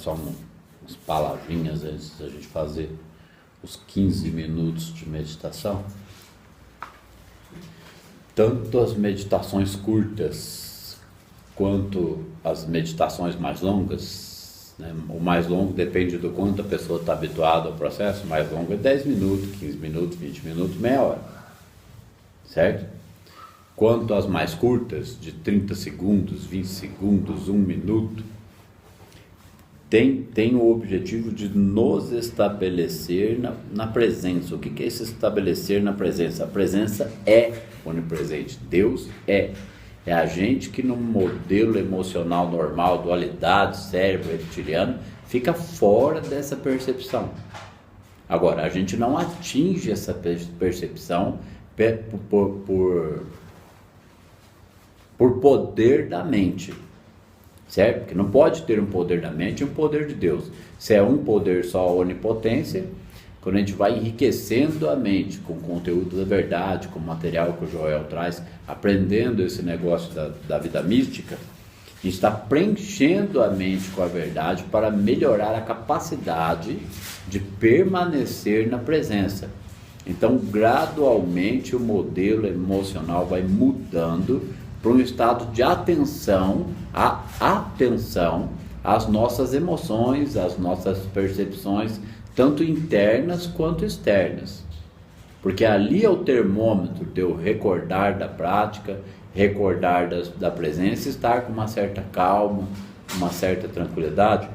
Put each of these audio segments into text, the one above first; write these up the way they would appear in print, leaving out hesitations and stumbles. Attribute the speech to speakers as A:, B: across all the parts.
A: só umas palavrinhas antes da gente fazer os 15 minutos de meditação. Tanto as meditações curtas quanto as meditações mais longas, né? O mais longo depende do quanto a pessoa está habituada ao processo. O mais longo é 10 minutos, 15 minutos, 20 minutos, meia hora, certo? Quanto às mais curtas, de 30 segundos, 20 segundos, 1 minuto, tem o objetivo de nos estabelecer na presença. O que é esse estabelecer na presença? A presença é onipresente. Deus é a gente que no modelo emocional normal, dualidade, cérebro reptiliano, fica fora dessa percepção. Agora, a gente não atinge essa percepção por poder da mente, certo? Porque não pode ter um poder da mente e um poder de Deus. Se é um poder só, a onipotência, quando a gente vai enriquecendo a mente com o conteúdo da verdade, com o material que o Joel traz, aprendendo esse negócio da vida mística, a gente está preenchendo a mente com a verdade para melhorar a capacidade de permanecer na presença. Então, gradualmente, o modelo emocional vai mudando para um estado de atenção às nossas emoções, às nossas percepções, tanto internas quanto externas. Porque ali é o termômetro de eu recordar da prática, recordar da presença, estar com uma certa calma, uma certa tranquilidade.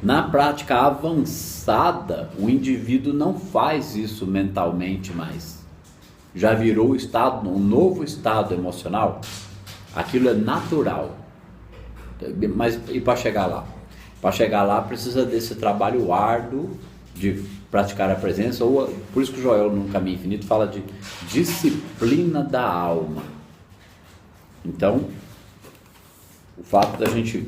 A: Na prática avançada, o indivíduo não faz isso mentalmente mais. Já virou um novo estado emocional. Aquilo é natural. Mas e para chegar lá? Para chegar lá precisa desse trabalho árduo de praticar a presença, ou por isso que o Joel no Caminho Infinito fala de disciplina da alma. Então, o fato da gente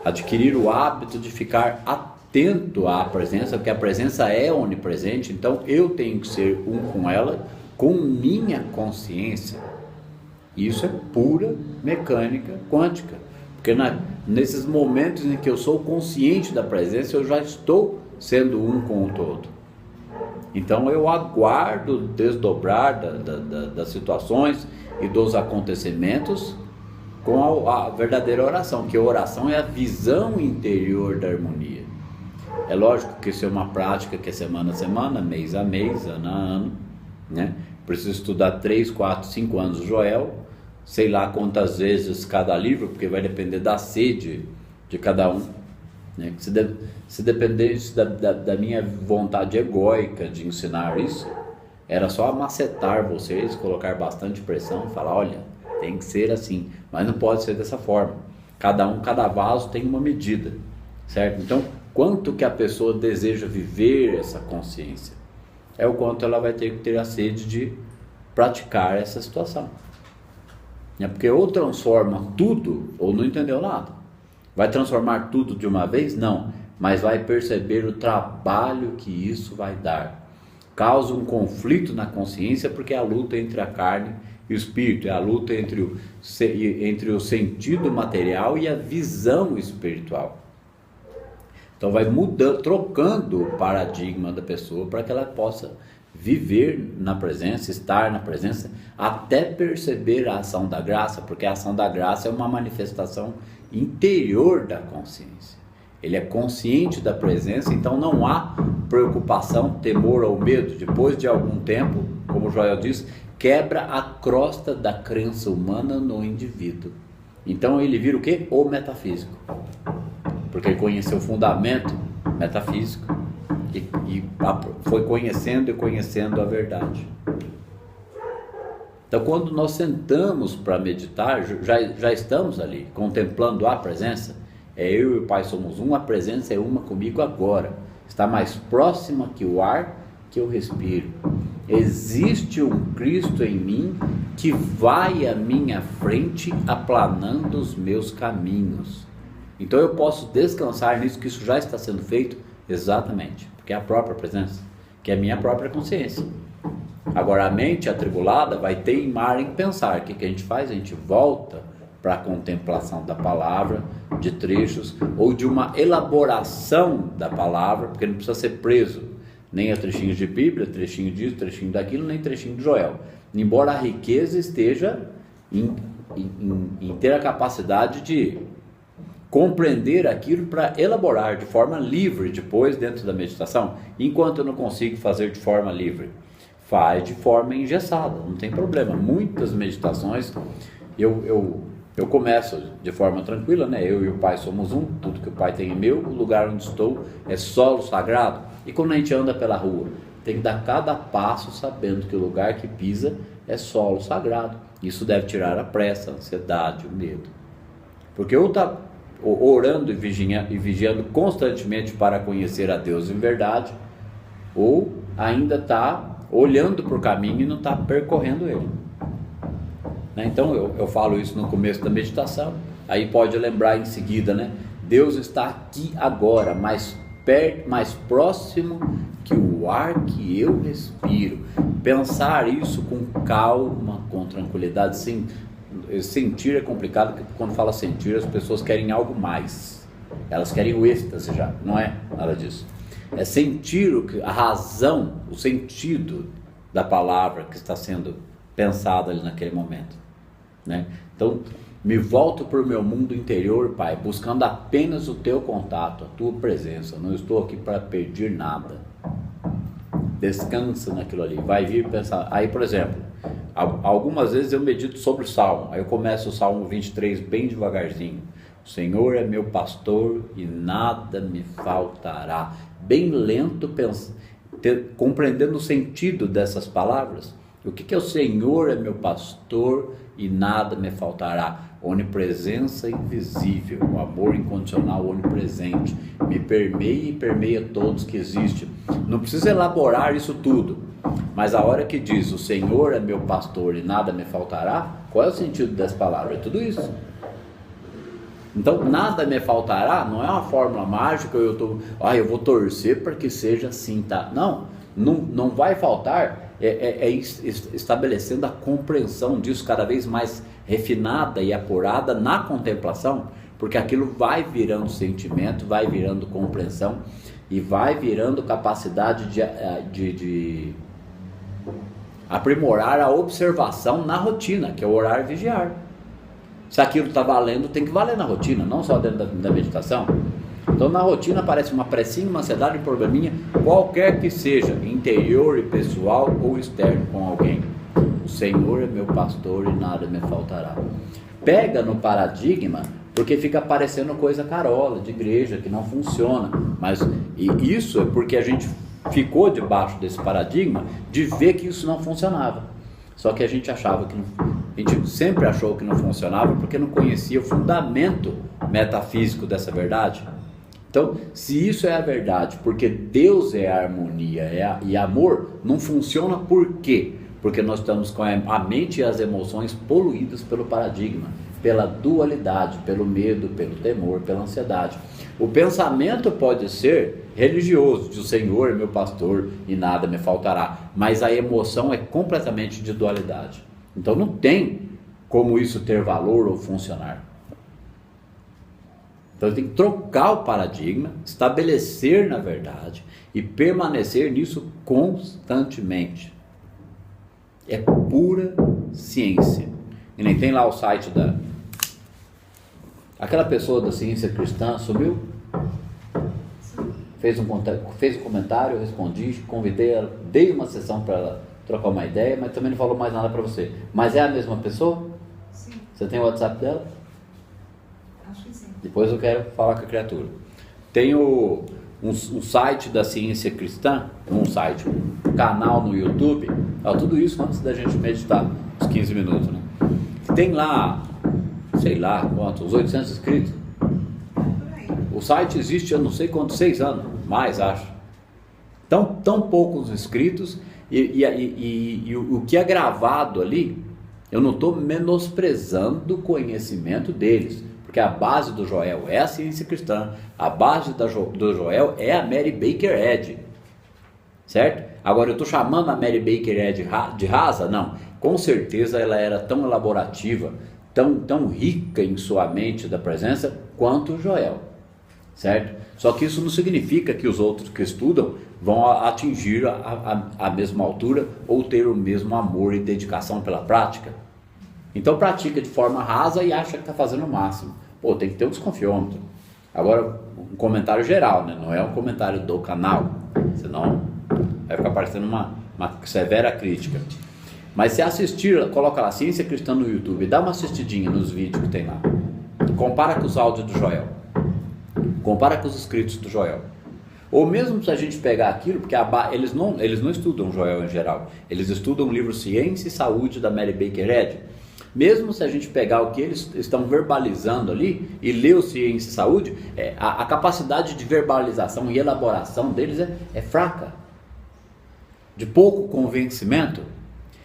A: adquirir o hábito de ficar atento à presença, porque a presença é onipresente, então eu tenho que ser um com ela, com minha consciência. Isso é pura mecânica quântica, porque nesses momentos em que eu sou consciente da presença, eu já estou sendo um com o todo. Então eu aguardo o desdobrar das situações e dos acontecimentos com a verdadeira oração, que a oração é a visão interior da harmonia. É lógico que isso é uma prática que é semana a semana, mês a mês, ano a ano, né? Preciso estudar 3, 4, 5 anos o Joel, sei lá quantas vezes cada livro, porque vai depender da sede de cada um, né? Se dependesse da minha vontade egóica de ensinar isso, era só macetar vocês, colocar bastante pressão e falar, olha, tem que ser assim, mas não pode ser dessa forma. Cada vaso tem uma medida, certo? Então, quanto que a pessoa deseja viver essa consciência, é o quanto ela vai ter que ter a sede de praticar essa situação. É porque ou transforma tudo, ou não entendeu nada. Vai transformar tudo de uma vez? Não, mas vai perceber o trabalho que isso vai dar. Causa um conflito na consciência, porque é a luta entre a carne e o espírito, é a luta entre o sentido material e a visão espiritual. Então vai mudando, trocando o paradigma da pessoa para que ela possa viver na presença, estar na presença, até perceber a ação da graça, porque a ação da graça é uma manifestação interior da consciência. Ele é consciente da presença, então não há preocupação, temor ou medo. Depois de algum tempo, como o Joel diz, quebra a crosta da crença humana no indivíduo. Então ele vira o quê? O metafísico. Porque ele conheceu o fundamento metafísico e foi conhecendo e conhecendo a verdade. Então quando nós sentamos para meditar, já estamos ali, contemplando a presença. Eu e o Pai somos um, a presença é uma comigo agora. Está mais próxima que o ar que eu respiro. Existe um Cristo em mim que vai à minha frente aplanando os meus caminhos. Então eu posso descansar nisso, que isso já está sendo feito exatamente, porque é a própria presença, que é a minha própria consciência. Agora a mente atribulada vai teimar em pensar. O que a gente faz? A gente volta para a contemplação da palavra, de trechos, ou de uma elaboração da palavra, porque não precisa ser preso nem a trechinhos de Bíblia, trechinho disso, trechinho daquilo, nem trechinho de Joel. Embora a riqueza esteja em ter a capacidade de compreender aquilo para elaborar de forma livre depois dentro da meditação. Enquanto eu não consigo fazer de forma livre, faz de forma engessada, não tem problema. Muitas meditações eu começo de forma tranquila, né? Eu e o Pai somos um, tudo que o Pai tem é meu, o lugar onde estou é solo sagrado. E quando a gente anda pela rua, tem que dar cada passo sabendo que o lugar que pisa é solo sagrado. Isso deve tirar a pressa, a ansiedade, o medo. Porque ou está orando e vigiando constantemente para conhecer a Deus em verdade, ou ainda está olhando para o caminho e não está percorrendo ele. Então eu falo isso no começo da meditação, aí pode lembrar em seguida, né? Deus está aqui agora, mais perto, mais próximo que o ar que eu respiro. Pensar isso com calma, com tranquilidade. Sim, sentir é complicado, porque quando fala sentir, as pessoas querem algo mais, elas querem o êxtase já, não é nada disso. É sentir a razão, o sentido da palavra que está sendo pensada ali naquele momento, né? Então, me volto para o meu mundo interior, Pai, buscando apenas o teu contato, a tua presença. Não estou aqui para pedir nada. Descansa naquilo ali, vai vir pensar. Aí, por exemplo, algumas vezes eu medito sobre o Salmo. Aí eu começo o Salmo 23 bem devagarzinho. O Senhor é meu pastor e nada me faltará. Bem lento, compreendendo o sentido dessas palavras. O que é o Senhor é meu pastor e nada me faltará? Onipresença invisível, o amor incondicional onipresente, me permeia e permeia todos que existem. Não precisa elaborar isso tudo, mas a hora que diz o Senhor é meu pastor e nada me faltará, qual é o sentido dessa palavra? É tudo isso. Então, nada me faltará não é uma fórmula mágica, eu vou torcer para que seja assim, tá? Não vai faltar, estabelecendo a compreensão disso cada vez mais refinada e apurada na contemplação, porque aquilo vai virando sentimento, vai virando compreensão e vai virando capacidade de aprimorar a observação na rotina, que é o orar e vigiar. Se aquilo está valendo, tem que valer na rotina, não só dentro da meditação. Então, na rotina aparece uma pressinha, uma ansiedade, um probleminha, qualquer que seja, interior e pessoal ou externo com alguém. O Senhor é meu pastor e nada me faltará. Pega no paradigma, porque fica parecendo coisa carola, de igreja, que não funciona. E isso é porque a gente ficou debaixo desse paradigma de ver que isso não funcionava. Só que a gente sempre achou que não funcionava porque não conhecia o fundamento metafísico dessa verdade. Então, se isso é a verdade, porque Deus é a harmonia e amor, não funciona por quê? Porque nós estamos com a mente e as emoções poluídas pelo paradigma, pela dualidade, pelo medo, pelo temor, pela ansiedade. O pensamento pode ser religioso, de o Senhor é meu pastor e nada me faltará, mas a emoção é completamente de dualidade. Então não tem como isso ter valor ou funcionar. Então tem que trocar o paradigma, estabelecer na verdade e permanecer nisso constantemente. É pura ciência. E nem tem lá o site aquela pessoa da ciência cristã sumiu? Fez um comentário, eu respondi, convidei ela, dei uma sessão para ela trocar uma ideia, mas também não falou mais nada para você. Mas é a mesma pessoa?
B: Sim.
A: Você tem o WhatsApp dela?
B: Acho que sim.
A: Depois eu quero falar com a criatura. Tem um site da ciência cristã, um canal no YouTube, tudo isso antes da gente meditar, uns 15 minutos, né? Tem lá, sei lá quantos, 800 inscritos. O site existe, eu não sei quantos, 6 anos, mais acho. Tão poucos inscritos e o que é gravado ali, eu não estou menosprezando o conhecimento deles, porque a base do Joel é a ciência cristã, a base do Joel é a Mary Baker Eddy, certo? Agora eu estou chamando a Mary Baker Eddy de rasa? Não, com certeza ela era tão elaborativa, tão rica em sua mente da presença quanto Joel, certo? Só que isso não significa que os outros que estudam vão atingir a mesma altura ou ter o mesmo amor e dedicação pela prática. Então pratica de forma rasa e acha que está fazendo o máximo. Pô, tem que ter um desconfiômetro. Agora, um comentário geral, né? Não é um comentário do canal, senão vai ficar parecendo uma severa crítica. Mas se assistir, coloca lá Ciência Cristã no YouTube, dá uma assistidinha nos vídeos que tem lá. Compara com os áudios do Joel. Compara com os escritos do Joel. Ou mesmo se a gente pegar aquilo, porque eles não estudam Joel em geral, eles estudam o livro Ciência e Saúde da Mary Baker Eddy. Mesmo se a gente pegar o que eles estão verbalizando ali e ler o Ciência e Saúde, a capacidade de verbalização e elaboração deles é fraca, de pouco convencimento.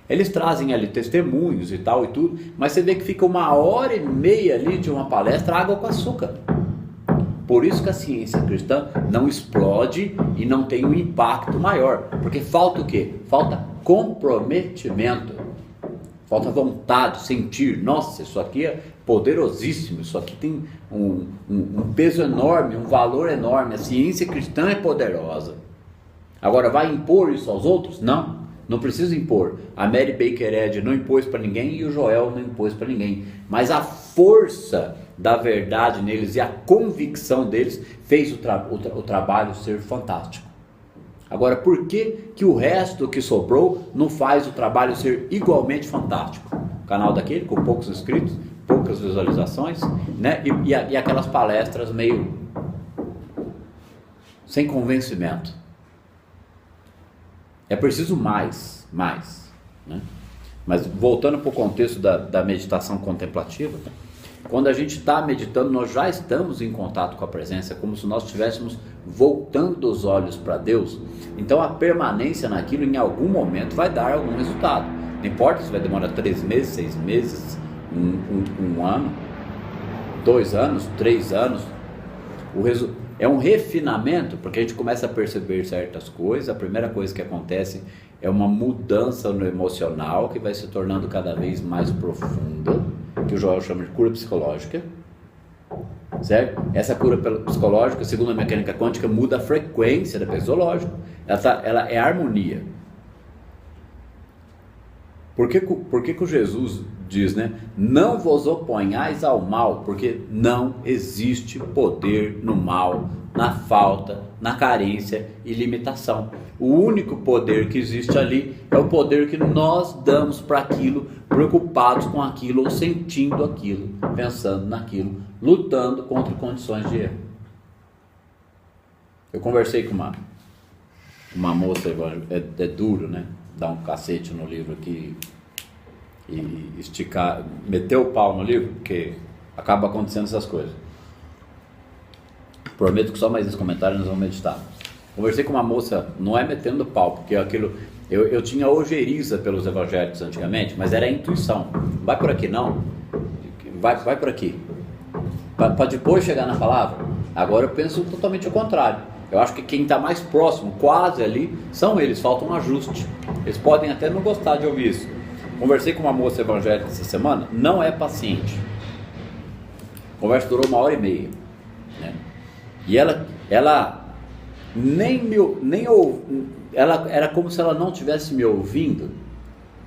A: Eles trazem ali testemunhos e tal e tudo, mas você vê que fica 1h30 ali de uma palestra água com açúcar. Por isso que a ciência cristã não explode e não tem um impacto maior, porque falta o quê? Falta comprometimento, falta vontade, sentir, nossa, isso aqui é poderosíssimo, isso aqui tem um peso enorme, um valor enorme, a ciência cristã é poderosa. Agora, vai impor isso aos outros? Não precisa impor. A Mary Baker Eddy não impôs para ninguém e o Joel não impôs para ninguém. Mas a força da verdade neles e a convicção deles fez o trabalho ser fantástico. Agora, por que o resto que sobrou não faz o trabalho ser igualmente fantástico? O canal daquele com poucos inscritos, poucas visualizações, né? E aquelas palestras meio sem convencimento. É preciso mais, né? Mas voltando para o contexto da meditação contemplativa, quando a gente está meditando, nós já estamos em contato com a presença, como se nós estivéssemos voltando os olhos para Deus. Então a permanência naquilo em algum momento vai dar algum resultado. Não importa se vai demorar 3 meses, 6 meses, um ano, 2 anos, 3 anos. É um refinamento, porque a gente começa a perceber certas coisas. A primeira coisa que acontece é uma mudança no emocional que vai se tornando cada vez mais profunda, que o Joel chama de cura psicológica, certo? Essa cura psicológica, segundo a mecânica quântica, muda a frequência da pessoa, lógico. Ela é harmonia. Por que o Jesus diz, né? Não vos oponhais ao mal, porque não existe poder no mal, na falta, na carência e limitação. O único poder que existe ali é o poder que nós damos para aquilo, preocupados com aquilo, ou sentindo aquilo, pensando naquilo, lutando contra condições de erro. Eu conversei com uma moça, é duro, né? Dar um cacete no livro aqui e esticar, meter o pau no livro, porque acaba acontecendo essas coisas. Prometo que só mais esse comentário nós vamos meditar. Conversei com uma moça, não é metendo o pau, porque aquilo, eu tinha ojeriza pelos evangélicos antigamente, mas era a intuição. Vai por aqui não, vai por aqui, para depois chegar na palavra. Agora eu penso totalmente o contrário. Eu acho que quem está mais próximo, quase ali, são eles, falta um ajuste. Eles podem até não gostar de ouvir isso. Conversei com uma moça evangélica essa semana, não é paciente. A conversa durou 1h30, né? E ela ela era como se ela não estivesse me ouvindo,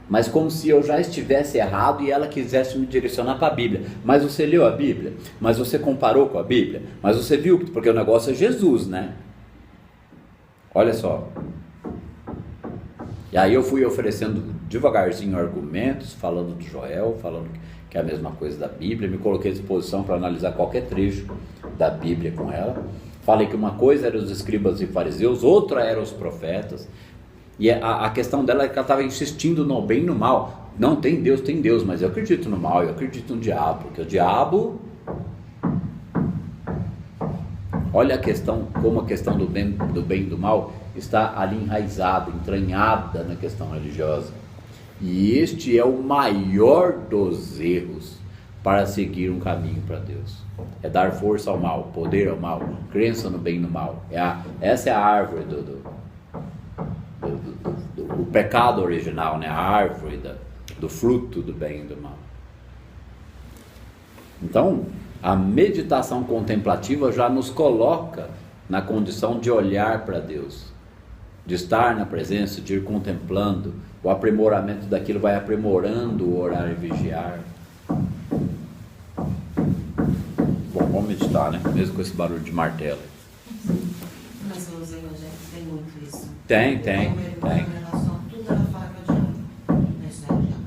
A: mas como se eu já estivesse errado e ela quisesse me direcionar para a Bíblia. Mas você leu a Bíblia? Mas você comparou com a Bíblia? Mas você viu? Porque o negócio é Jesus, né? Olha só. E aí eu fui oferecendo devagarzinho argumentos, falando do Joel, falando que é a mesma coisa da Bíblia, me coloquei à disposição para analisar qualquer trecho da Bíblia com ela. Falei que uma coisa eram os escribas e fariseus, outra eram os profetas. E a questão dela é que ela estava insistindo no bem e no mal. Não, tem Deus, mas eu acredito no mal, eu acredito no diabo, porque o diabo... Olha a questão, como a questão do bem e do mal está ali enraizada, entranhada na questão religiosa. E este é o maior dos erros para seguir um caminho para Deus. É dar força ao mal, poder ao mal, crença no bem e no mal. Essa é a árvore do pecado original, né? A árvore do fruto do bem e do mal. Então, a meditação contemplativa já nos coloca na condição de olhar para Deus, de estar na presença, de ir contemplando. O aprimoramento daquilo vai aprimorando o orar e vigiar. Bom, vamos meditar, né? Mesmo com esse barulho de martelo.
B: Mas os evangélicos têm muito isso.
A: Tem.
B: Tudo era faca de ouro. Na história de ouro.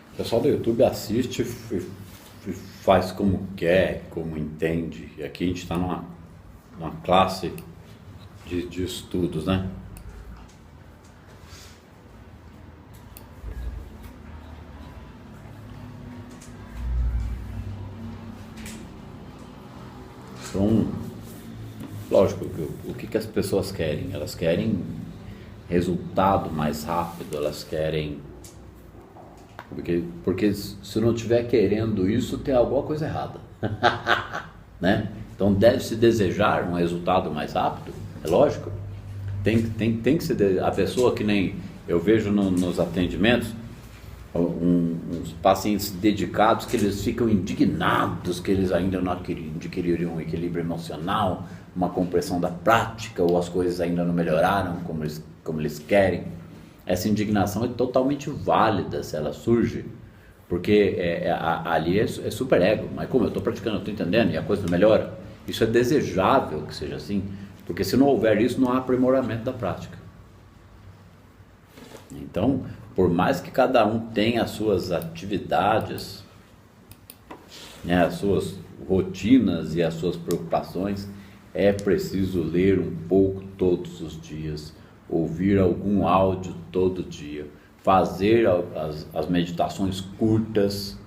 A: O pessoal do YouTube assiste e faz como quer, como entende. E aqui a gente está numa classe de estudos, né? Então, lógico, o que as pessoas querem? Elas querem resultado mais rápido, elas querem... Porque se não estiver querendo isso, tem alguma coisa errada. Né? Então deve-se desejar um resultado mais rápido, é lógico. Tem que ser a pessoa, que nem eu vejo nos atendimentos, uns pacientes dedicados que eles ficam indignados que eles ainda não adquiriram um equilíbrio emocional, uma compreensão da prática, ou as coisas ainda não melhoraram como eles querem. Essa indignação é totalmente válida se ela surge, porque ali é super ego. Mas como eu estou praticando, eu estou entendendo e a coisa não melhora, isso é desejável que seja assim, porque se não houver isso, não há aprimoramento da prática. Então, por mais que cada um tenha as suas atividades, né, as suas rotinas e as suas preocupações, é preciso ler um pouco todos os dias, ouvir algum áudio todo dia, fazer as meditações curtas,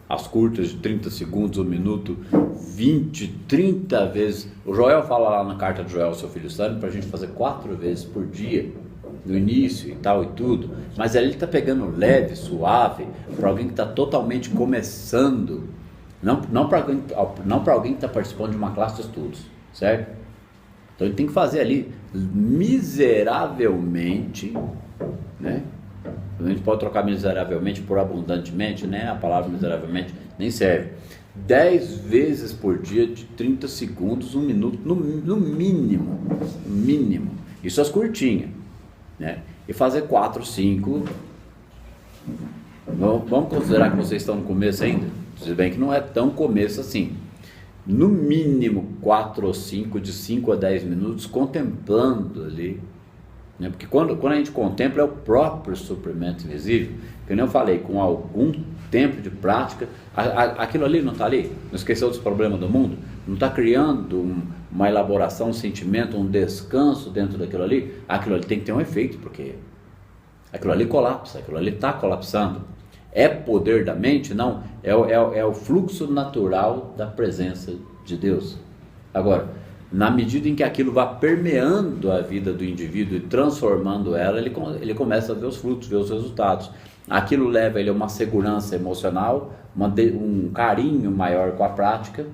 A: as curtas de 30 segundos, 1 minuto, 20, 30 vezes. O Joel fala lá na carta de Joel, seu filho Sânio, para a gente fazer 4 vezes por dia, no início e tal e tudo, mas ali ele está pegando leve, suave, para alguém que está totalmente começando, não para alguém que está participando de uma classe de estudos, certo? Então ele tem que fazer ali miseravelmente, né? A gente pode trocar miseravelmente por abundantemente, né? A palavra miseravelmente nem serve. 10 vezes por dia, de 30 segundos, 1 minuto, no mínimo. Isso as curtinhas, né? E fazer 4, 5. Vamos considerar que vocês estão no começo ainda? Se bem que não é tão começo assim. No mínimo 4 ou 5, de 5 a 10 minutos, contemplando ali, né? Porque quando a gente contempla, é o próprio suprimento invisível, que nem eu falei, com algum tempo de prática, aquilo ali não está ali, não esqueceu dos problemas do mundo, não está criando uma elaboração, um sentimento, um descanso dentro daquilo ali, aquilo ali tem que ter um efeito, porque aquilo ali colapsa, aquilo ali está colapsando. É poder da mente? Não, é o fluxo natural da presença de Deus. Agora, na medida em que aquilo vai permeando a vida do indivíduo e transformando ela, ele começa a ver os frutos, ver os resultados. Aquilo leva ele a uma segurança emocional, um carinho maior com a prática,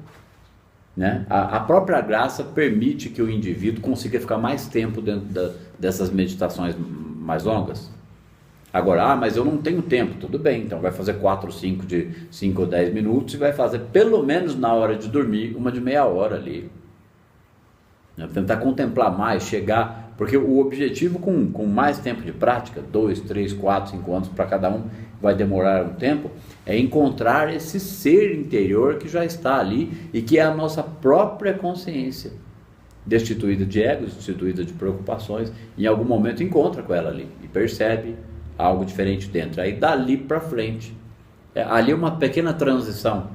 A: né? A própria graça permite que o indivíduo consiga ficar mais tempo dentro dessas meditações mais longas. Agora, mas eu não tenho tempo, tudo bem, então vai fazer 4, 5 de 5 ou 10 minutos e vai fazer pelo menos na hora de dormir uma de meia hora ali. Tentar contemplar mais, chegar, porque o objetivo com mais tempo de prática, 2, 3, 4, 5 anos para cada um, vai demorar um tempo, É encontrar esse ser interior que já está ali e que é a nossa própria consciência, destituída de ego, destituída de preocupações. Em algum momento encontra com ela ali e percebe algo diferente dentro. Aí dali para frente, ali é uma pequena transição,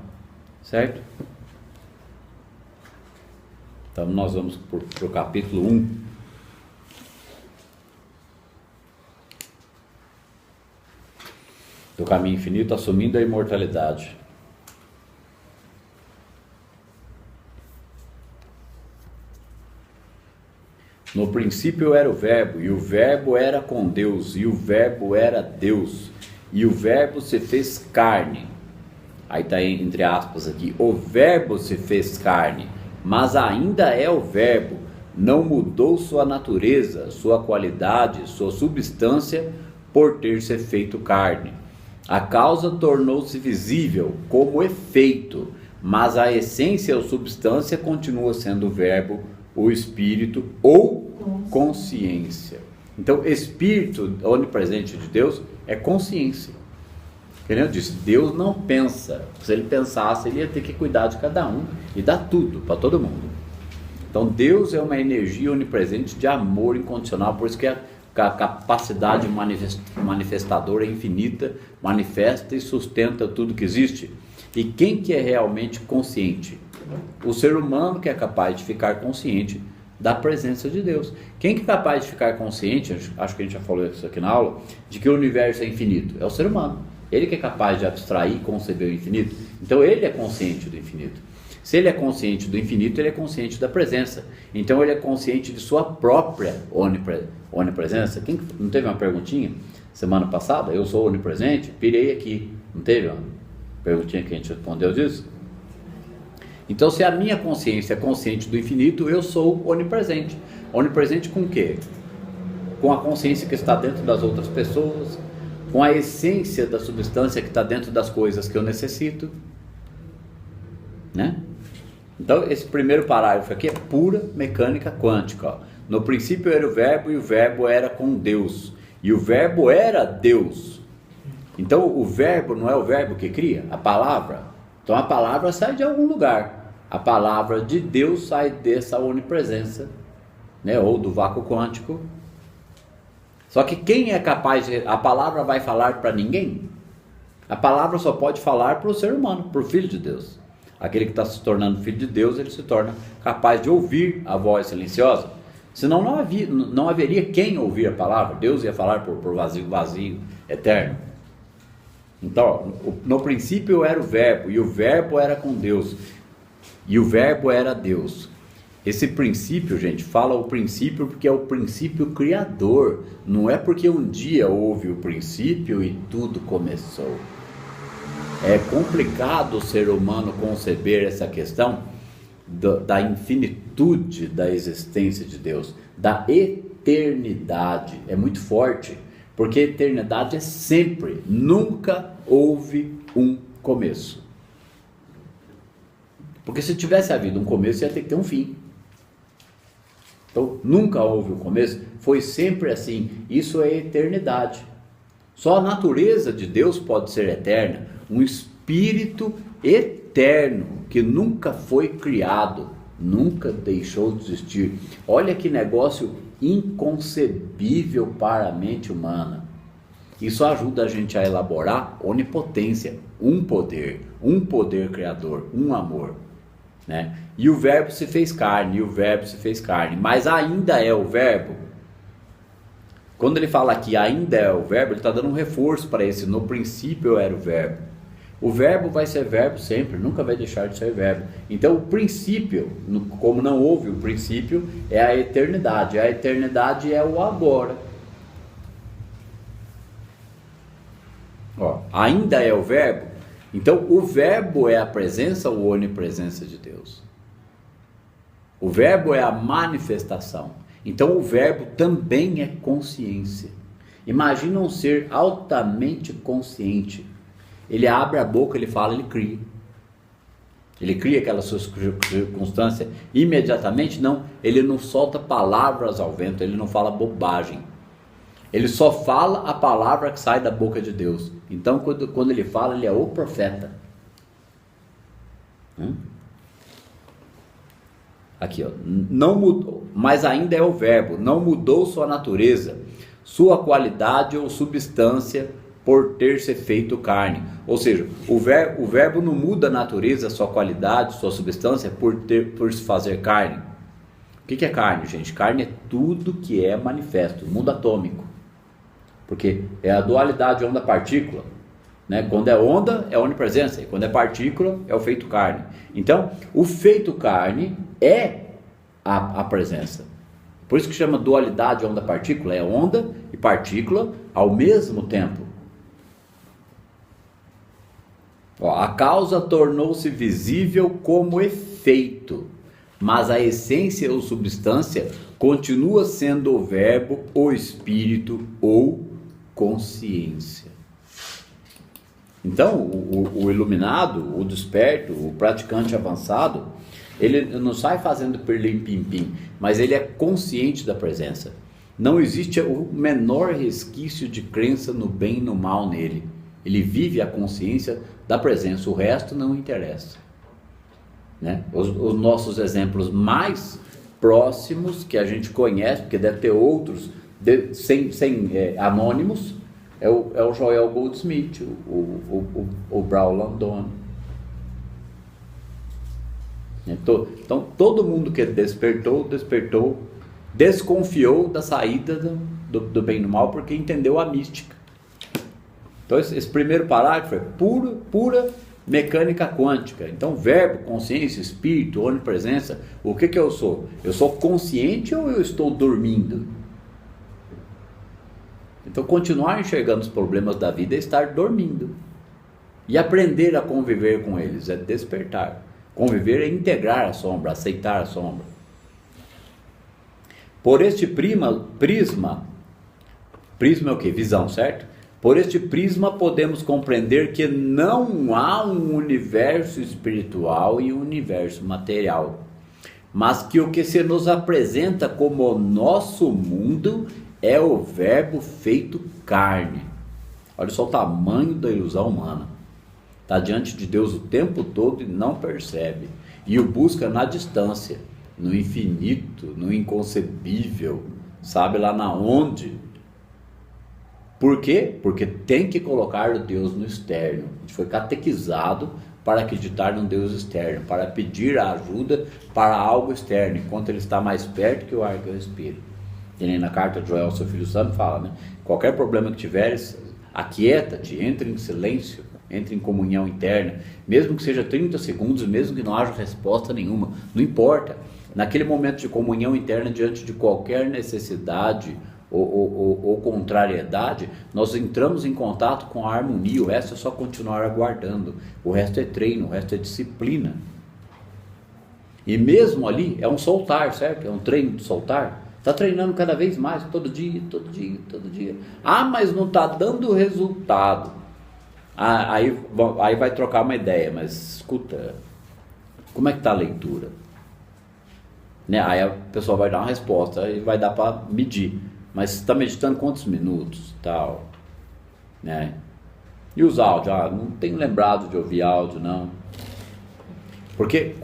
A: certo? Então nós vamos para o capítulo 1. Do caminho infinito, assumindo a imortalidade. No princípio era o Verbo, e o Verbo era com Deus, e o Verbo era Deus, e o Verbo se fez carne. Aí está entre aspas aqui, o Verbo se fez carne, mas ainda é o Verbo, não mudou sua natureza, sua qualidade, sua substância, por ter se feito carne. A causa tornou-se visível como efeito, mas a essência ou substância continua sendo o Verbo, o Espírito ou consciência. Então, Espírito onipresente de Deus é consciência. Eu disse, Deus não pensa. Se ele pensasse, ele ia ter que cuidar de cada um e dar tudo para todo mundo. Então, Deus é uma energia onipresente de amor incondicional, por isso que a capacidade manifestadora é infinita, manifesta e sustenta tudo que existe. E quem que é realmente consciente? O ser humano que é capaz de ficar consciente da presença de Deus. Quem que é capaz de ficar consciente, acho que a gente já falou isso aqui na aula, de que o universo é infinito? É o ser humano. Ele que é capaz de abstrair e conceber o infinito. Então ele é consciente do infinito. Se ele é consciente do infinito, ele é consciente da presença. Então ele é consciente de sua própria onipresença. Quem não teve uma perguntinha semana passada? Eu sou onipresente? Pirei aqui. Não teve uma perguntinha que a gente respondeu disso? Então, se a minha consciência é consciente do infinito, eu sou onipresente. Onipresente com o quê? Com a consciência que está dentro das outras pessoas, com a essência da substância que está dentro das coisas que eu necessito, né? Então, esse primeiro parágrafo aqui é pura mecânica quântica. Ó. No princípio era o Verbo, e o Verbo era com Deus, e o Verbo era Deus. Então, o Verbo não é o Verbo que cria? A palavra. Então, a palavra sai de algum lugar. A palavra de Deus sai dessa onipresença, né? Ou do vácuo quântico. Só que quem é capaz de... A palavra vai falar para ninguém? A palavra só pode falar para o ser humano, para o Filho de Deus. Aquele que está se tornando filho de Deus, ele se torna capaz de ouvir a voz silenciosa. Senão não haveria quem ouvir a palavra. Deus ia falar por vazio, eterno. Então, no princípio era o Verbo, e o Verbo era com Deus, e o Verbo era Deus. Esse princípio, gente, fala o princípio porque é o princípio criador. Não é porque um dia houve o princípio e tudo começou. É complicado o ser humano conceber essa questão da infinitude da existência de Deus, da eternidade. É muito forte, porque a eternidade é sempre, nunca houve um começo. Porque se tivesse havido um começo, ia ter que ter um fim. Então, nunca houve um começo, foi sempre assim. Isso é eternidade. Só a natureza de Deus pode ser eterna. Um espírito eterno que nunca foi criado, nunca deixou de existir. Olha que negócio inconcebível para a mente humana. Isso ajuda a gente a elaborar onipotência, um poder criador, um amor, né? E o Verbo se fez carne, mas ainda é o Verbo. Quando ele fala que ainda é o Verbo, ele está dando um reforço para esse, no princípio era o Verbo. O Verbo vai ser Verbo sempre, nunca vai deixar de ser Verbo. Então o princípio, como não houve o princípio, é a eternidade. A eternidade é o agora. Ó, ainda é o Verbo. Então o Verbo é a presença ou onipresença de Deus. O Verbo é a manifestação. Então o Verbo também é consciência. Imagina um ser altamente consciente. Ele abre a boca, ele fala, ele cria. Ele cria aquela circunstância imediatamente? Não, ele não solta palavras ao vento, ele não fala bobagem. Ele só fala a palavra que sai da boca de Deus. Então, quando ele fala, ele é o profeta. Aqui, ó, não mudou, mas ainda é o verbo, não mudou sua natureza, sua qualidade ou substância por ter se feito carne. Ou seja, o verbo não muda a natureza, sua qualidade, sua substância por se fazer carne. O que é carne, gente? Carne é tudo que é manifesto, mundo atômico. Porque é a dualidade onda-partícula, né? Quando é onda, é onipresença, e quando é partícula, é o feito carne. Então, o feito carne é a presença. Por isso que chama dualidade onda-partícula, é onda e partícula ao mesmo tempo. Ó, a causa tornou-se visível como efeito, mas a essência ou substância continua sendo o verbo, o espírito ou consciência. Então, o iluminado, o desperto, o praticante avançado, ele não sai fazendo pirlim-pim-pim, mas ele é consciente da presença. Não existe o menor resquício de crença no bem e no mal nele. Ele vive a consciência da presença, o resto não interessa. Né? Os nossos exemplos mais próximos que a gente conhece, porque deve ter outros sem anônimos, é o Joel Goldsmith, o Braulio Landon. Então todo mundo que despertou, desconfiou da saída do bem e do mal, porque entendeu a mística. Então esse primeiro parágrafo é pura mecânica quântica. Então verbo, consciência, espírito, onipresença, o que eu sou? Eu sou consciente ou eu estou dormindo? Então continuar enxergando os problemas da vida é estar dormindo. E aprender a conviver com eles é despertar. Conviver é integrar a sombra, aceitar a sombra. Por este prisma é o que? Visão, certo? Por este prisma podemos compreender que não há um universo espiritual e um universo material, mas que o que se nos apresenta como o nosso mundo é o verbo feito carne. Olha só o tamanho da ilusão humana. Está diante de Deus o tempo todo e não percebe. E o busca na distância, no infinito, no inconcebível, sabe lá na onde. Por quê? Porque tem que colocar o Deus no externo. A gente foi catequizado para acreditar num Deus externo, para pedir ajuda para algo externo, enquanto ele está mais perto que o ar que eu respiro. E nem na carta de Joel, seu filho santo, fala, né? Qualquer problema que tiveres, aquieta-te, entre em silêncio, entre em comunhão interna, mesmo que seja 30 segundos, mesmo que não haja resposta nenhuma, não importa. Naquele momento de comunhão interna, diante de qualquer necessidade ou contrariedade, nós entramos em contato com a harmonia. O resto é só continuar aguardando, o resto é treino, o resto é disciplina. E mesmo ali é um soltar, certo? É um treino de soltar. Está treinando cada vez mais, todo dia. Ah, mas não está dando resultado. Aí vai trocar uma ideia, mas escuta, como é que está a leitura? Né? Aí a pessoa vai dar uma resposta, aí vai dar para medir. Mas está meditando quantos minutos, tal, né? E os áudios? Não tenho lembrado de ouvir áudio, não. Porque,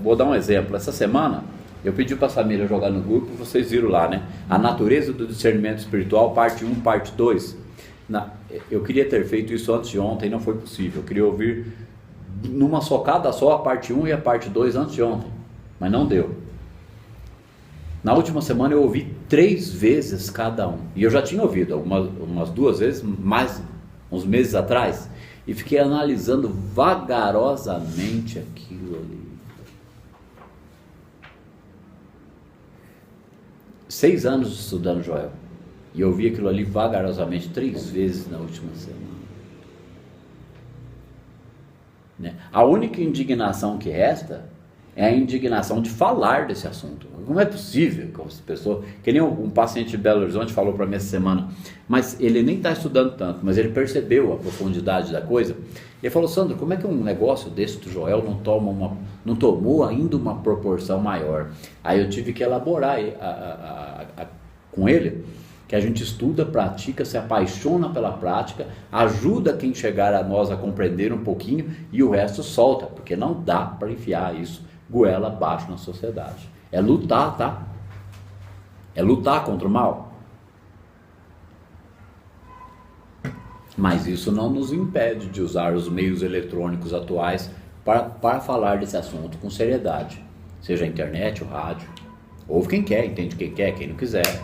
A: vou dar um exemplo. Essa semana, eu pedi para a Samira jogar no grupo, vocês viram lá, né? A natureza do discernimento espiritual, parte 1, parte 2. Eu queria ter feito isso antes de ontem, não foi possível. Eu queria ouvir numa socada só a parte 1 e a parte 2 antes de ontem, mas não deu. Na última semana eu ouvi 3 vezes cada um, e eu já tinha ouvido umas 2 vezes, mais uns meses atrás, e fiquei analisando vagarosamente aquilo ali. 6 anos estudando Joel, e eu vi aquilo ali vagarosamente 3 vezes na última semana. Né? A única indignação que resta é a indignação de falar desse assunto. Como é possível que as pessoas... Que nem um paciente de Belo Horizonte falou para mim essa semana, mas ele nem está estudando tanto, mas ele percebeu a profundidade da coisa. Ele falou, Sandro, como é que um negócio desse do Joel não tomou ainda uma proporção maior? Aí eu tive que elaborar com ele que a gente estuda, pratica, se apaixona pela prática, ajuda quem chegar a nós a compreender um pouquinho e o resto solta, porque não dá para enfiar isso goela abaixo na sociedade. É lutar, tá? É lutar contra o mal. Mas isso não nos impede de usar os meios eletrônicos atuais para falar desse assunto com seriedade. Seja a internet, o rádio. Ouve quem quer, entende quem quer, quem não quiser.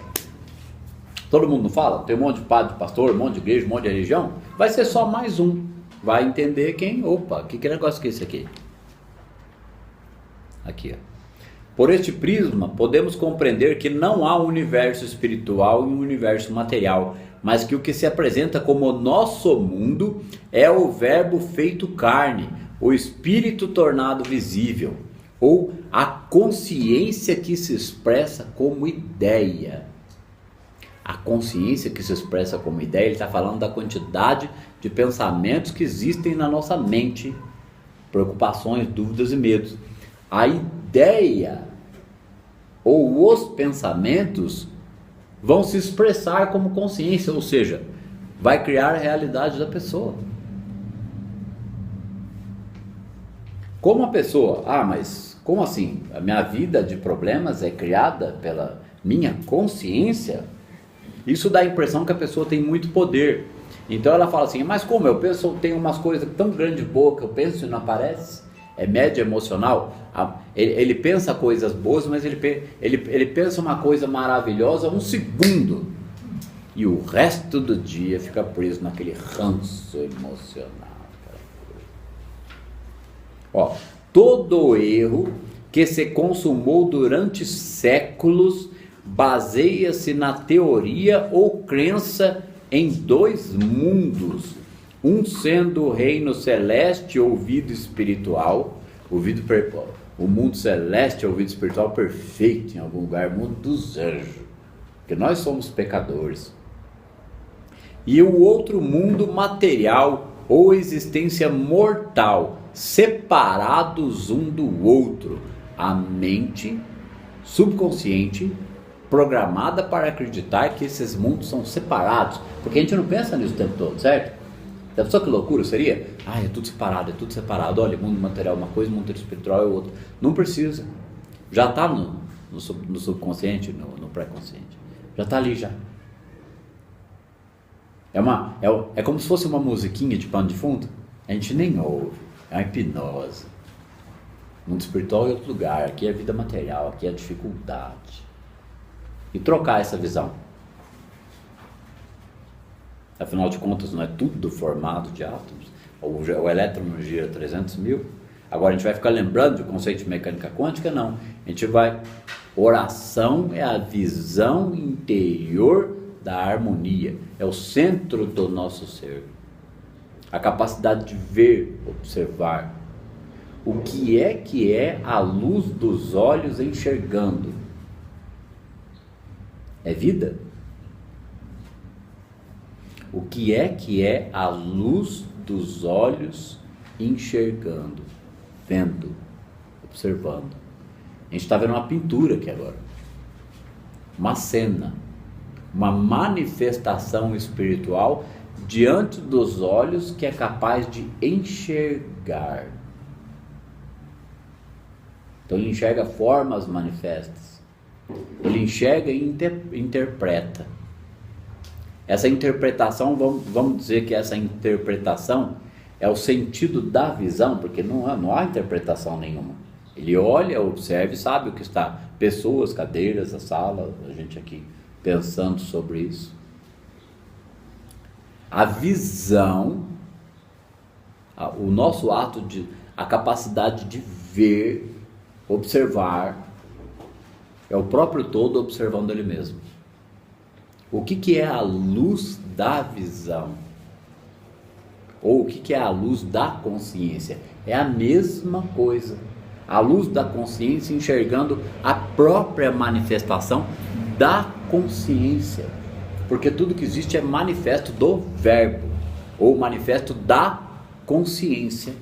A: Todo mundo não fala? Tem um monte de padre, pastor, um monte de igreja, um monte de religião. Vai ser só mais um. Vai entender quem? Opa, que negócio que é esse aqui? Aqui, ó. Por este prisma, podemos compreender que não há um universo espiritual e um universo material, mas que o que se apresenta como o nosso mundo é o verbo feito carne, o espírito tornado visível, ou a consciência que se expressa como ideia. A consciência que se expressa como ideia, ele está falando da quantidade de pensamentos que existem na nossa mente, preocupações, dúvidas e medos. A ideia ou os pensamentos vão se expressar como consciência, ou seja, vai criar a realidade da pessoa. Como a pessoa, mas como assim? A minha vida de problemas é criada pela minha consciência? Isso dá a impressão que a pessoa tem muito poder. Então ela fala assim, mas como eu penso, eu tenho umas coisas tão grande de boa que eu penso e não aparece? É média emocional. Ele pensa coisas boas, mas ele pensa uma coisa maravilhosa um segundo. E o resto do dia fica preso naquele ranço emocional. Ó, todo erro que se consumou durante séculos baseia-se na teoria ou crença em dois mundos, um sendo o reino celeste ou vida espiritual, o mundo celeste ou vida espiritual perfeito em algum lugar, o mundo dos anjos, porque nós somos pecadores, e o outro mundo material ou existência mortal, separados um do outro, a mente subconsciente programada para acreditar que esses mundos são separados, porque a gente não pensa nisso o tempo todo, certo? Já pensou que loucura seria? É tudo separado, olha, mundo material é uma coisa, mundo espiritual é outra. Não precisa, já está no subconsciente, no pré-consciente, já está ali já. É como se fosse uma musiquinha de pano de fundo, a gente nem ouve, é uma hipnose. Mundo espiritual é outro lugar, aqui é vida material, aqui é dificuldade. E trocar essa visão. Afinal de contas, não é tudo formado de átomos? O elétron não gira 300 mil? Agora a gente vai ficar lembrando do conceito de mecânica quântica? Não. A gente vai... Oração é a visão interior da harmonia. É o centro do nosso ser. A capacidade de ver, observar. O que é a luz dos olhos enxergando? É vida? O que é a luz dos olhos enxergando, vendo, observando? A gente está vendo uma pintura aqui agora, uma cena, uma manifestação espiritual diante dos olhos que é capaz de enxergar. Então ele enxerga formas manifestas. Ele enxerga e interpreta. Essa interpretação, vamos dizer que essa interpretação é o sentido da visão, porque não há interpretação nenhuma. Ele olha, observa e sabe o que está. Pessoas, cadeiras, a sala, a gente aqui pensando sobre isso. A visão, o nosso ato a capacidade de ver, observar, é o próprio todo observando ele mesmo. O que é a luz da visão? Ou o que é a luz da consciência? É a mesma coisa. A luz da consciência enxergando a própria manifestação da consciência. Porque tudo que existe é manifesto do verbo, ou manifesto da consciência.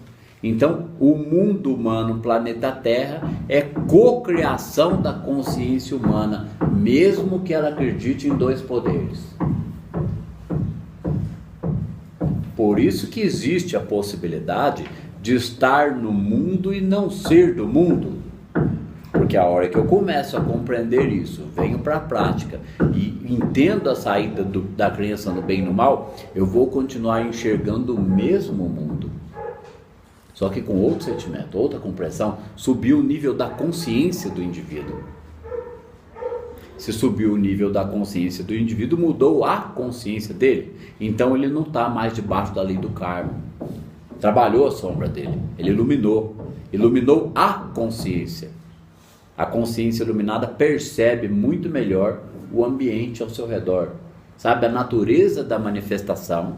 A: Então, o mundo humano, o planeta Terra, é cocriação da consciência humana, mesmo que ela acredite em dois poderes. Por isso que existe a possibilidade de estar no mundo e não ser do mundo. Porque a hora que eu começo a compreender isso, venho para a prática e entendo a saída da crença no bem e no mal, eu vou continuar enxergando o mesmo mundo. Só que com outro sentimento, outra compreensão, subiu o nível da consciência do indivíduo. Se subiu o nível da consciência do indivíduo, mudou a consciência dele. Então ele não está mais debaixo da lei do karma. Trabalhou a sombra dele, ele iluminou a consciência. A consciência iluminada percebe muito melhor o ambiente ao seu redor, sabe a natureza da manifestação,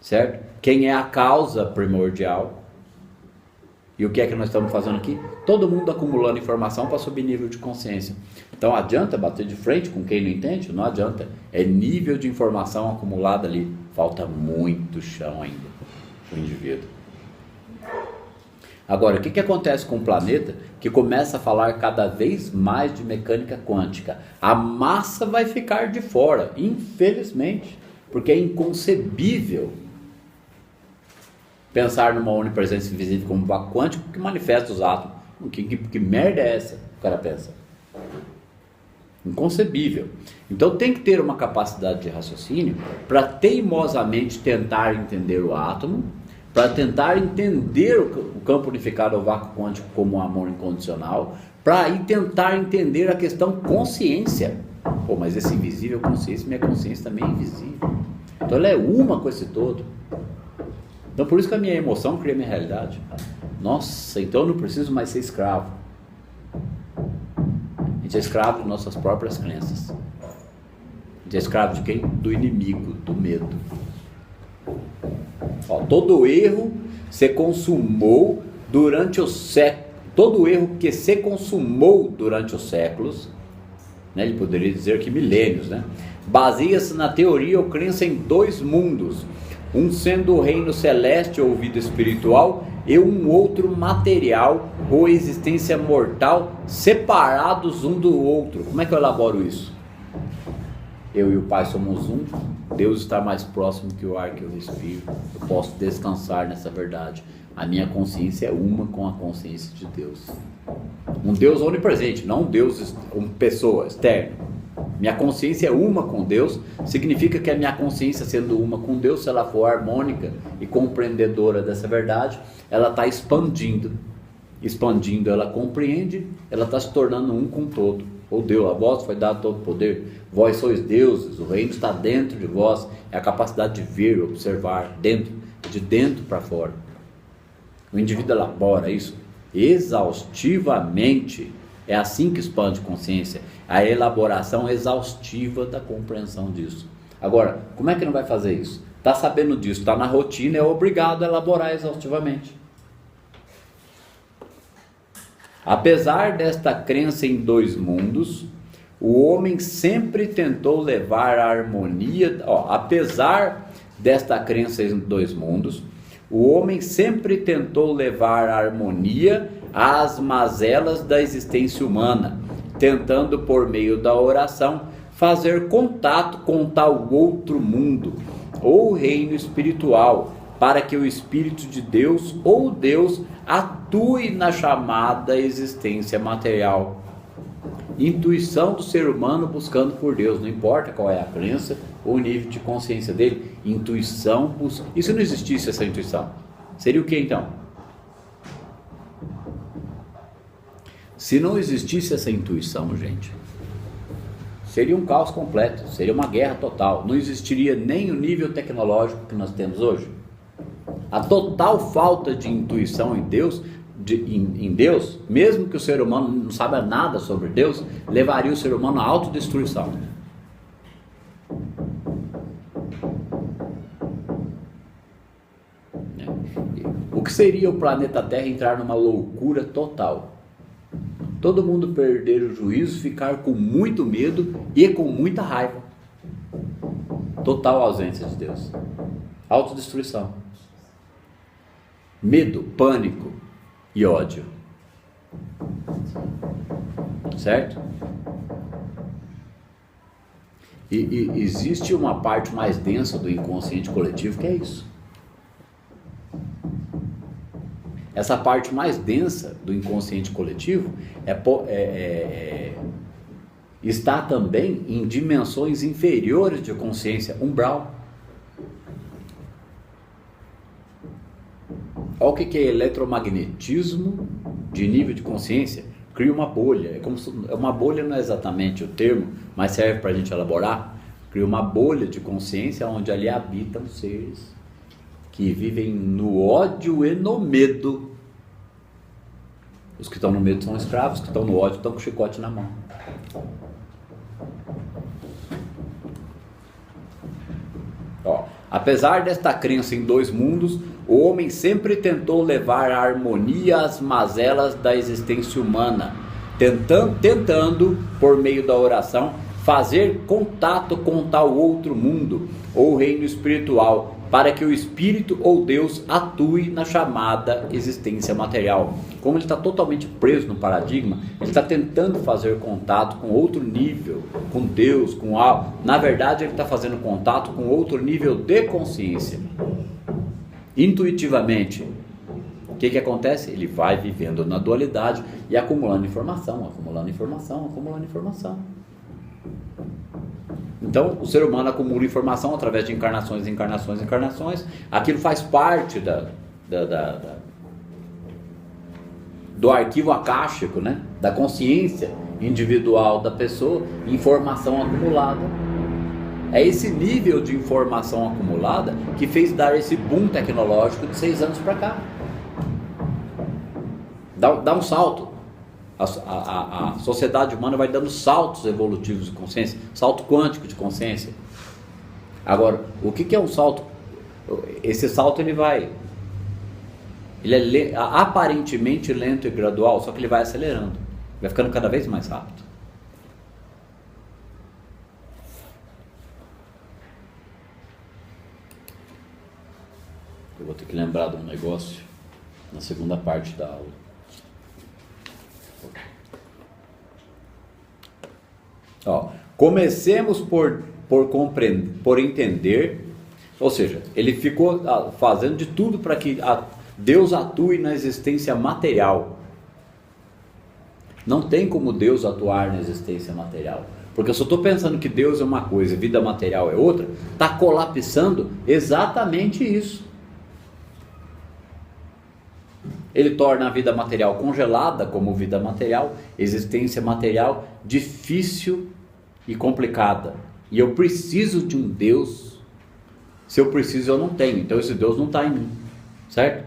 A: certo? Quem é a causa primordial. E o que é que nós estamos fazendo aqui? Todo mundo acumulando informação para subir nível de consciência. Então adianta bater de frente com quem não entende? Não adianta. É nível de informação acumulada ali. Falta muito chão ainda para o indivíduo. Agora, o que acontece com o planeta que começa a falar cada vez mais de mecânica quântica? A massa vai ficar de fora, infelizmente, porque é inconcebível pensar numa onipresença invisível como um vácuo quântico que manifesta os átomos. Que merda é essa? O cara pensa. Inconcebível. Então tem que ter uma capacidade de raciocínio para teimosamente tentar entender o átomo, para tentar entender o campo unificado ao vácuo quântico como um amor incondicional, para aí tentar entender a questão consciência. Pô, mas esse invisível consciência, minha consciência também é invisível. Então ela é uma com esse todo. Então por isso que a minha emoção cria a minha realidade. Nossa, então eu não preciso mais ser escravo. A gente é escravo de nossas próprias crenças. A gente é escravo de quem? Do inimigo, do medo. Ó, todo erro se consumou durante os séculos. Todo erro que se consumou durante os séculos, né, ele poderia dizer que milênios, né, baseia-se na teoria ou crença em dois mundos, um sendo o reino celeste ou vida espiritual e um outro material ou existência mortal, separados um do outro. Como é que eu elaboro isso? Eu e o Pai somos um, Deus está mais próximo que o ar que eu respiro, eu posso descansar nessa verdade. A minha consciência é uma com a consciência de Deus. Um Deus onipresente, não um Deus, uma pessoa externa. Minha consciência é uma com Deus, significa que a minha consciência sendo uma com Deus, se ela for harmônica e compreendedora dessa verdade, ela está expandindo. Expandindo, ela compreende, ela está se tornando um com o todo. Ou Deus, a vós foi dado todo poder, vós sois deuses, o reino está dentro de vós, é a capacidade de ver, observar, dentro, de dentro para fora. O indivíduo elabora isso exaustivamente, é assim que expande consciência, a elaboração exaustiva da compreensão disso. Agora, como é que não vai fazer isso? Está sabendo disso, está na rotina, é obrigado a elaborar exaustivamente. Apesar desta crença em dois mundos, o homem sempre tentou levar a harmonia. Apesar desta crença em dois mundos, o homem sempre tentou levar a harmonia às mazelas da existência humana, tentando por meio da oração fazer contato com tal outro mundo, ou reino espiritual, para que o Espírito de Deus ou Deus atue na chamada existência material. Intuição do ser humano buscando por Deus, não importa qual é a crença ou o nível de consciência dele, intuição busca. E se não existisse essa intuição? Seria o que então? Se não existisse essa intuição, gente, seria um caos completo, seria uma guerra total, não existiria nem o nível tecnológico que nós temos hoje. A total falta de intuição em Deus, mesmo que o ser humano não saiba nada sobre Deus, levaria o ser humano à autodestruição. O que seria o planeta Terra entrar numa loucura total? Todo mundo perder o juízo, ficar com muito medo e com muita raiva. Total ausência de Deus. Autodestruição. medo, pânico e ódio. Certo? E existe uma parte mais densa do inconsciente coletivo que é isso. Essa parte mais densa do inconsciente coletivo está também em dimensões inferiores de consciência, umbral. Olha o que é eletromagnetismo de nível de consciência. Cria uma bolha. Uma bolha não é exatamente o termo, mas serve para a gente elaborar. Cria uma bolha de consciência onde ali habitam seres que vivem no ódio e no medo. Os que estão no medo são escravos, os que estão no ódio estão com o chicote na mão. Apesar desta crença em dois mundos, o homem sempre tentou levar a harmonia às mazelas da existência humana, tentando, por meio da oração, fazer contato com tal outro mundo, ou reino espiritual, para que o Espírito ou Deus atue na chamada existência material. Como ele está totalmente preso no paradigma, ele está tentando fazer contato com outro nível, com Deus, com algo. Na verdade, ele está fazendo contato com outro nível de consciência. Intuitivamente, o que acontece? Ele vai vivendo na dualidade e acumulando informação, acumulando informação, acumulando informação. Então, o ser humano acumula informação através de encarnações, encarnações, encarnações. Aquilo faz parte do arquivo acástico, né? Da consciência individual da pessoa, informação acumulada. É esse nível de informação acumulada que fez dar esse boom tecnológico de 6 anos para cá. Dá um salto. A sociedade humana vai dando saltos evolutivos de consciência, salto quântico de consciência. Agora, o que é um salto? Esse salto ele é aparentemente lento e gradual, só que ele vai acelerando, vai ficando cada vez mais rápido. Eu vou ter que lembrar de um negócio na segunda parte da aula. Comecemos por entender, ou seja, ele ficou fazendo de tudo para que Deus atue na existência material. Não tem como Deus atuar na existência material, porque eu só estou pensando que Deus é uma coisa e vida material é outra, está colapsando exatamente isso. Ele torna a vida material congelada como vida material, existência material difícil e complicada. E eu preciso de um Deus. Se eu preciso, eu não tenho. Então esse Deus não está em mim. Certo?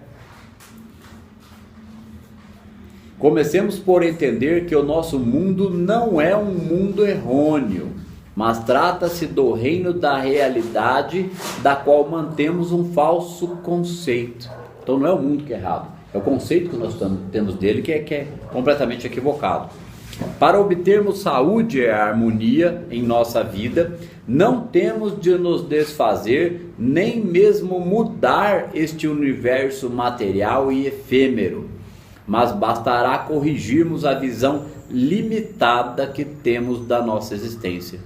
A: Comecemos por entender que o nosso mundo não é um mundo errôneo, mas trata-se do reino da realidade, da qual mantemos um falso conceito. Então não é o mundo que é errado, é o conceito que nós temos dele que é completamente equivocado. Para obtermos saúde e harmonia em nossa vida, não temos de nos desfazer, nem mesmo mudar este universo material e efêmero, mas bastará corrigirmos a visão limitada que temos da nossa existência.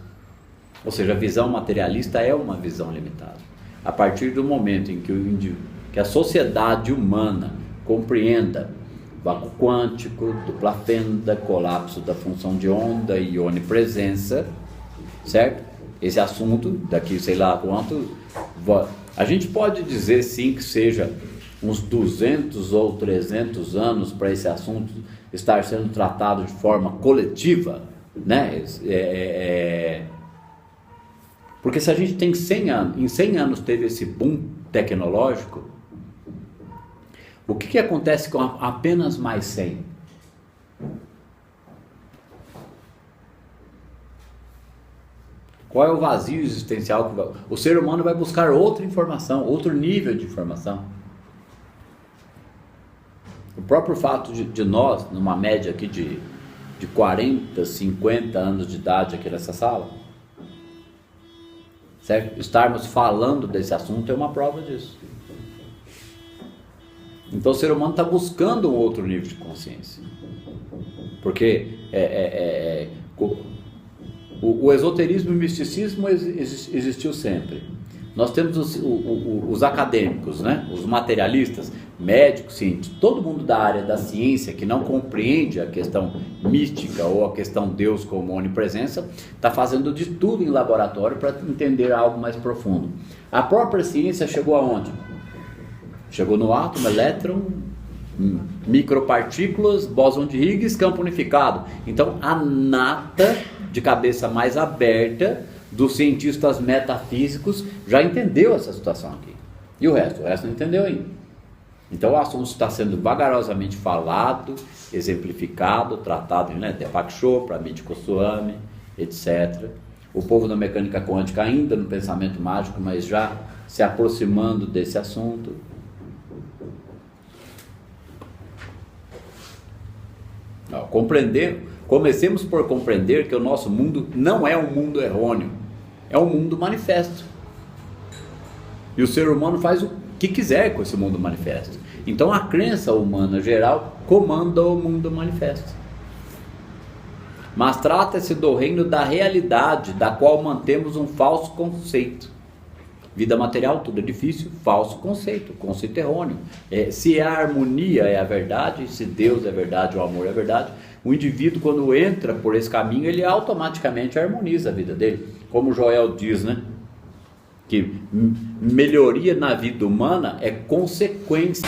A: Ou seja, a visão materialista é uma visão limitada. A partir do momento em que a sociedade humana compreenda vácuo quântico, dupla fenda, colapso da função de onda e onipresença, certo? Esse assunto, daqui sei lá quanto, a gente pode dizer sim que seja uns 200 ou 300 anos para esse assunto estar sendo tratado de forma coletiva, né? Porque se a gente tem 100 anos, em 100 anos teve esse boom tecnológico, o que acontece com apenas mais 100? Qual é o vazio existencial? O ser humano vai buscar outra informação, outro nível de informação. O próprio fato de nós, numa média aqui de 40, 50 anos de idade aqui nessa sala, certo? Estarmos falando desse assunto é uma prova disso. Então o ser humano está buscando um outro nível de consciência. Porque o esoterismo e o misticismo existiu sempre. Nós temos os acadêmicos, né? Os materialistas, médicos, cientistas, todo mundo da área da ciência que não compreende a questão mística ou a questão Deus como onipresença, está fazendo de tudo em laboratório para entender algo mais profundo. A própria ciência chegou aonde? Chegou no átomo, elétron, micropartículas, bóson de Higgs, campo unificado. Então a nata de cabeça mais aberta dos cientistas metafísicos já entendeu essa situação aqui. E o resto não entendeu ainda. Então o assunto está sendo vagarosamente falado, exemplificado, tratado, né? Deepak Chopra, Amit Goswami, etc. O povo da mecânica quântica ainda no pensamento mágico, mas já se aproximando desse assunto. Comecemos por compreender que o nosso mundo não é um mundo errôneo, é um mundo manifesto. E o ser humano faz o que quiser com esse mundo manifesto. Então a crença humana geral comanda o mundo manifesto. Mas trata-se do reino da realidade, da qual mantemos um falso conceito. Vida material, tudo é difícil, falso conceito errôneo. Se a harmonia é a verdade, se Deus é verdade, o amor é verdade, o indivíduo, quando entra por esse caminho, ele automaticamente harmoniza a vida dele. Como Joel diz, né? Que melhoria na vida humana é consequência